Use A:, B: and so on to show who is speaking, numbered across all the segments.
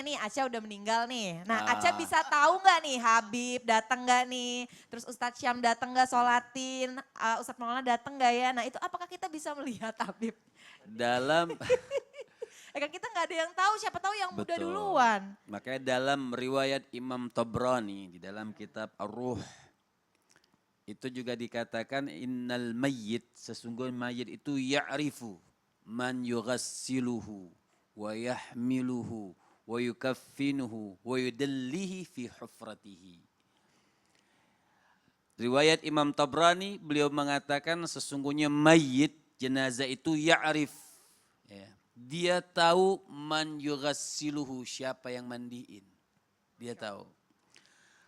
A: misalnya nih Aca udah meninggal nih. Nah Aca bisa tahu nggak nih Habib datang nggak nih? Terus Ustadz Syam datang nggak sholatin? Ustadz Maulana datang nggak ya? Nah itu apakah kita bisa melihat Habib?
B: Dalam
A: Kan kita nggak ada yang tahu, siapa tahu yang muda
B: betul.
A: duluan.
B: Makanya dalam riwayat Imam Tabrani di dalam kitab Ar-Ruh itu juga dikatakan innal mayyit, sesungguhnya mayit itu ya'rifu man yughassiluhu wa yahmiluhu wa yukaffinuhu wa yudallihi fi hufratihi. Riwayat Imam Tabrani beliau mengatakan sesungguhnya mayit jenazah itu ya'rif, ya, dia tahu man yughassiluhu, siapa yang mandiin. Dia tahu.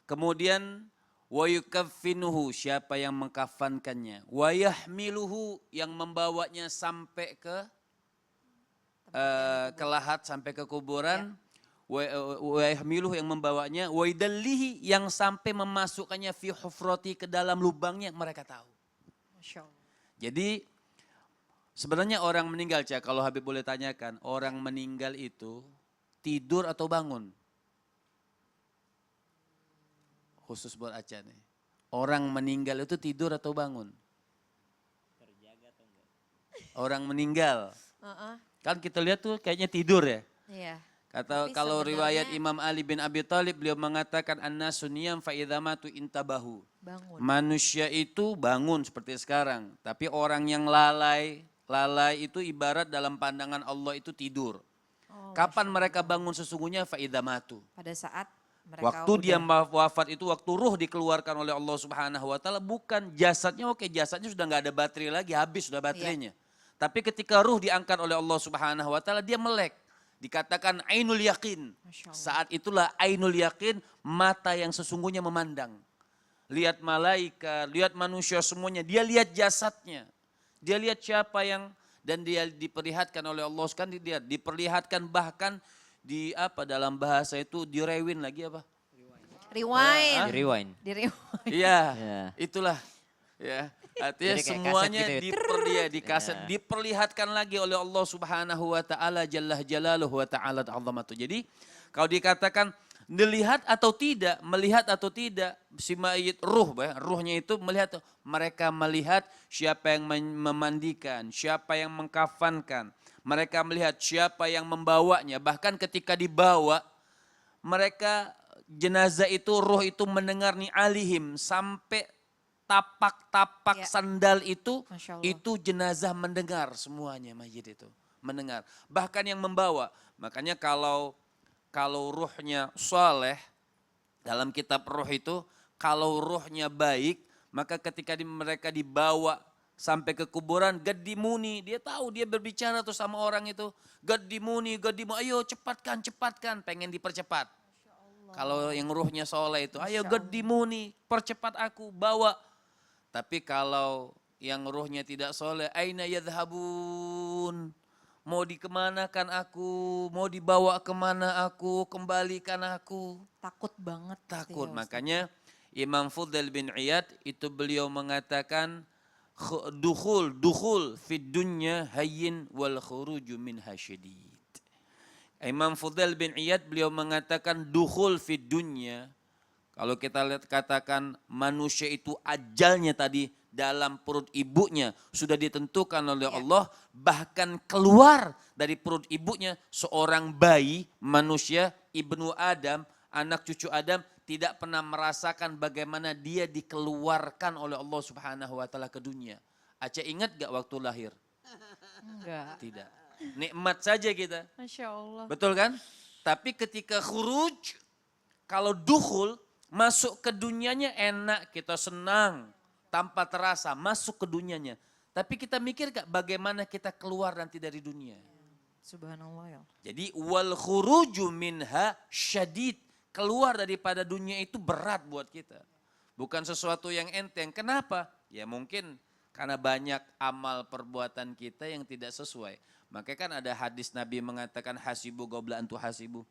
B: Kemudian wa yukaffinuhu, siapa yang mengkafankannya. Wa yahmiluhu, yang membawanya sampai ke lahat, sampai ke kuburan. Wa yahmiluhu, yang membawanya. Wa yudallihi, yang sampai memasukkannya fi hufrati, ke dalam lubangnya, mereka tahu.
A: Masya Allah.
B: Jadi sebenarnya orang meninggal, Cak, kalau Habib boleh tanyakan, orang meninggal itu tidur atau bangun? Khusus buat Aca nih. Orang meninggal itu tidur atau bangun?
C: Terjaga atau enggak?
B: Orang meninggal. Kan kita lihat tuh kayaknya tidur ya.
A: Iya.
B: Kata
A: Tapi
B: kalau riwayat
A: sebenarnya
B: Imam Ali bin Abi Thalib, beliau mengatakan annasu niyam fa idza matu intabahu.
A: bangun.
B: Manusia itu bangun seperti sekarang, tapi orang yang lalai itu ibarat dalam pandangan Allah itu tidur.
A: Oh,
B: Kapan mereka bangun sesungguhnya? Fa idza matu.
A: pada saat mereka
B: Waktu dia wafat itu, waktu ruh dikeluarkan oleh Allah Subhanahu wa taala, bukan jasadnya, oke jasadnya sudah nggak ada baterai lagi, habis sudah baterainya. Tapi ketika ruh diangkat oleh Allah Subhanahu wa taala, dia melek. Dikatakan ainul yakin. Saat itulah ainul yakin, mata yang sesungguhnya memandang. Lihat malaikat, lihat manusia semuanya, dia lihat jasadnya. Dia lihat siapa yang, dan dia diperlihatkan oleh Allah, kan dia diperlihatkan bahkan di apa dalam bahasa itu direwin lagi apa?
A: rewind.
C: Rewind.
A: Di rewind.
B: Iya,
C: Ya.
B: itulah. Ya, artinya
C: Jadi kayak
B: semuanya
C: kaset gitu ya.
B: di kaset
C: Ya.
B: diperlihatkan lagi oleh Allah Subhanahu wa taala jalla jalaluhu wa ta'ala azamatu. Jadi kalau dikatakan dilihat atau tidak, melihat atau tidak, si mayit ruh, ruhnya itu melihat, mereka melihat siapa yang memandikan, siapa yang mengkafankan. Mereka melihat siapa yang membawanya, bahkan ketika dibawa, mereka jenazah itu, ruh itu mendengar ni alihim, sampai tapak-tapak sandal itu jenazah mendengar semuanya, mayit itu mendengar. Bahkan yang membawa, makanya kalau ruhnya soleh, dalam kitab ruh itu, kalau ruhnya baik, maka ketika mereka dibawa sampai ke kuburan, gadimuni, dia tahu, dia berbicara tuh sama orang itu, gadimuni, ayo cepatkan, pengen dipercepat. Kalau yang ruhnya soleh itu, ayo gadimuni, percepat aku, bawa. Tapi kalau yang ruhnya tidak soleh, aina yadhabun, mau dikemanakan aku, mau dibawa kemana aku, kembalikan aku.
A: Takut banget.
B: Takut, makanya Imam Fudail bin Iyad itu beliau mengatakan, dukhul fid dunya hayyin wal khuruju minha syadid. Imam Fudail bin Iyad beliau mengatakan dukhul fid dunya, kalau kita lihat katakan manusia itu ajalnya tadi dalam perut ibunya sudah ditentukan oleh Allah, bahkan keluar dari perut ibunya seorang bayi manusia, ibnu Adam, anak cucu Adam, tidak pernah merasakan bagaimana dia dikeluarkan oleh Allah Subhanahu wa taala ke dunia. Aca ingat gak waktu lahir?
A: Enggak.
B: Tidak. Nikmat saja kita.
A: Masya Allah.
B: Betul kan? Tapi ketika khuruj, kalau dukhul, masuk ke dunianya enak, kita senang, tanpa terasa masuk ke dunianya. Tapi kita mikir gak bagaimana kita keluar nanti dari dunia?
A: Subhanallah ya.
B: Jadi wal khuruju minha syadid. Keluar daripada dunia itu berat buat kita. Bukan sesuatu yang enteng. Kenapa? Ya mungkin karena banyak amal perbuatan kita yang tidak sesuai. Makanya kan ada hadis Nabi mengatakan hasibu qabla antu hasibu.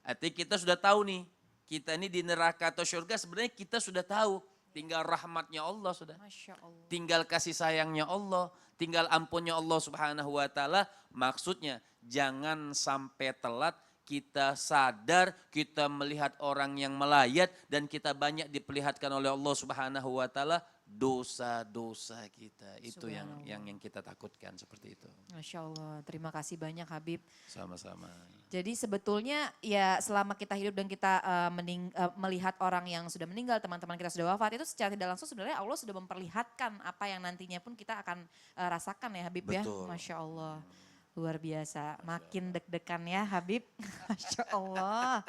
B: Artinya kita sudah tahu nih, kita ini di neraka atau surga sebenarnya kita sudah tahu. Tinggal rahmatnya Allah sudah.
A: Masya Allah.
B: Tinggal kasih sayangnya Allah. Tinggal ampunnya Allah Subhanahu wa taala. Maksudnya jangan sampai telat kita sadar, kita melihat orang yang melayat dan kita banyak diperlihatkan oleh Allah Subhanahu wa taala dosa-dosa kita. Itu yang kita takutkan seperti itu.
A: Masya Allah, terima kasih banyak Habib.
B: Sama-sama.
A: Jadi sebetulnya ya selama kita hidup dan kita melihat orang yang sudah meninggal, teman-teman kita sudah wafat, itu secara tidak langsung sebenarnya Allah sudah memperlihatkan apa yang nantinya pun kita akan rasakan ya Habib.
B: Betul.
A: Ya. Masya Allah, luar biasa. Makin deg-degan ya Habib. Masya Allah.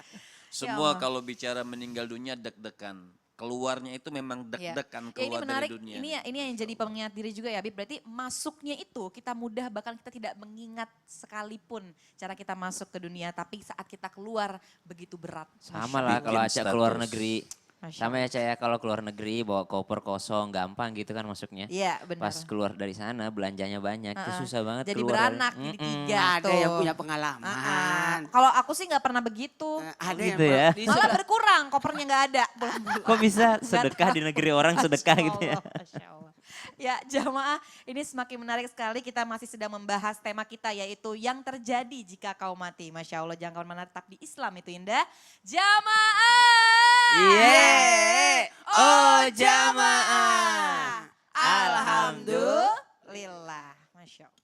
B: Semua
A: Allah.
B: kalau bicara meninggal dunia deg-degan. Keluarnya itu memang deg-degan
A: Ya, ini
B: keluar
A: menarik,
B: dari dunia.
A: ini yang jadi pengingat diri juga ya Habib. Berarti masuknya itu kita mudah, bahkan kita tidak mengingat sekalipun cara kita masuk ke dunia. Tapi saat kita keluar begitu berat.
C: Sama lah kalau
B: Bikin
C: Aca keluar
B: status.
C: negeri.
A: Masya
C: Sama ya Aca ya kalau keluar negeri bawa koper kosong gampang gitu kan masuknya.
A: Iya benar.
C: Pas keluar dari sana belanjanya banyak itu susah banget
A: Jadi
C: keluar.
A: beranak jadi tiga
D: Ada
A: tuh.
D: yang punya pengalaman.
A: Kalau aku sih nggak pernah begitu.
D: Ada
C: Gitu
D: yang
C: ya.
A: Malah berkurang, kopernya nggak ada.
C: Kok bisa sedekah di negeri orang sedekah gitu ya.
A: Masya Allah. Ya jamaah, ini semakin menarik sekali. Kita masih sedang membahas tema kita yaitu yang terjadi jika kau mati. Masya Allah, jangan kemana-mana, tetap di Islam itu indah. Jamaah.
C: Yeay.
A: Oh jamaah. Alhamdulillah. Masya Allah.